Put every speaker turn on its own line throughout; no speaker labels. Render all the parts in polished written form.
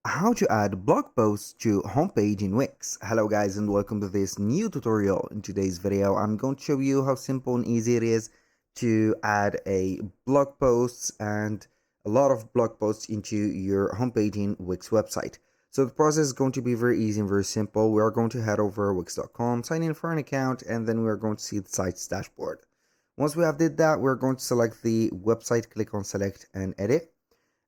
How to add blog posts to homepage in Wix. Hello guys and welcome to this new tutorial. In today's video I'm going to show you how simple and easy it is to add a blog posts and a lot of blog posts into your homepage in Wix website. So the process is going to be very easy and very simple. We are going to head over wix.com, sign in for an account, and then we are going to see the site's dashboard. Once we have did that, we're going to select the website, click on select and edit,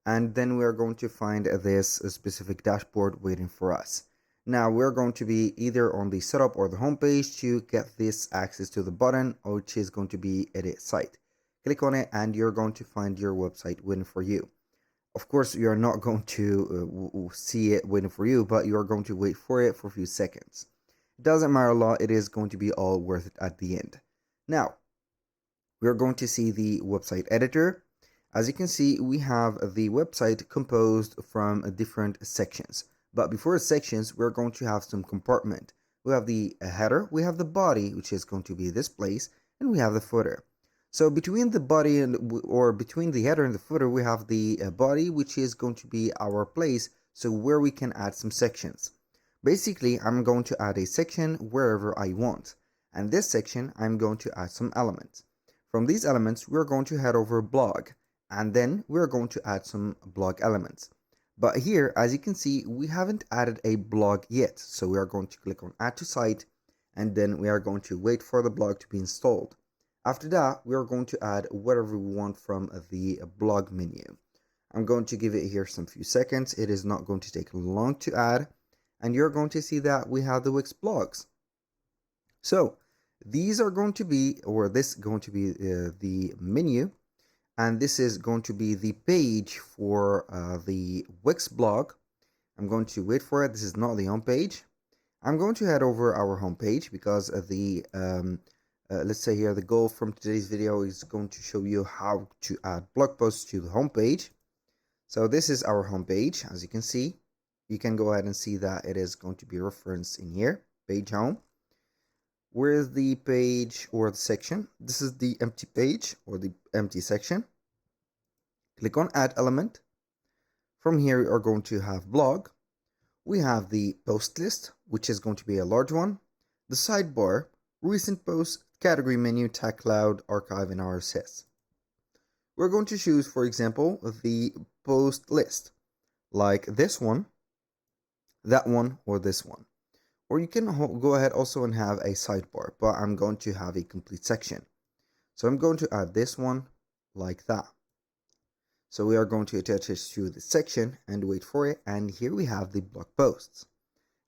and then we're going to find this specific dashboard waiting for us. Now we're going to be either on the setup or the home page to get this access to the button, which is going to be edit site. Click on it and you're going to find your website waiting for you. Of course, you're not going to see it waiting for you, but you're going to wait for it for a few seconds. It doesn't matter a lot, it is going to be all worth it at the end. Now, we're going to see the website editor. As you can see, we have the website composed from different sections. But before sections, we're going to have some compartment. We have the header, we have the body, which is going to be this place, and we have the footer. So between the body or between the header and the footer, we have the body, which is going to be our place, so where we can add some sections. Basically, I'm going to add a section wherever I want. And this section, I'm going to add some elements. From these elements, we're going to head over blog, and then we're going to add some blog elements. But here, as you can see, we haven't added a blog yet. So we are going to click on add to site, and then we are going to wait for the blog to be installed. After that, we are going to add whatever we want from the blog menu. I'm going to give it here some few seconds. It is not going to take long to add, and you're going to see that we have the Wix blogs. So these are going to be, or this is going to be the menu, and this is going to be the page for the Wix blog. I'm going to wait for it. This is not the home page. I'm going to head over our home page because the let's say here the goal from today's video is going to show you how to add blog posts to the home page. So this is our home page. As you can see, you can go ahead and see that it is going to be referenced in here, page home. Where is the page or the section? This is the empty page or the empty section. Click on add element. From here we are going to have blog. We have the post list, which is going to be a large one. The sidebar, recent posts, category menu, tag cloud, archive, and RSS. We're going to choose, for example, the post list, like this one, that one, or this one. Or you can go ahead also and have a sidebar, but I'm going to have a complete section. So I'm going to add this one like that. So we are going to attach it to the section and wait for it. And here we have the blog posts.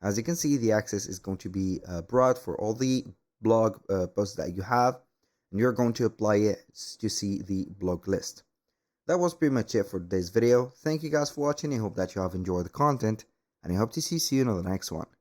As you can see, the access is going to be broad for all the blog posts that you have. And you're going to apply it to see the blog list. That was pretty much it for today's video. Thank you guys for watching. I hope that you have enjoyed the content. And I hope to see you in the next one.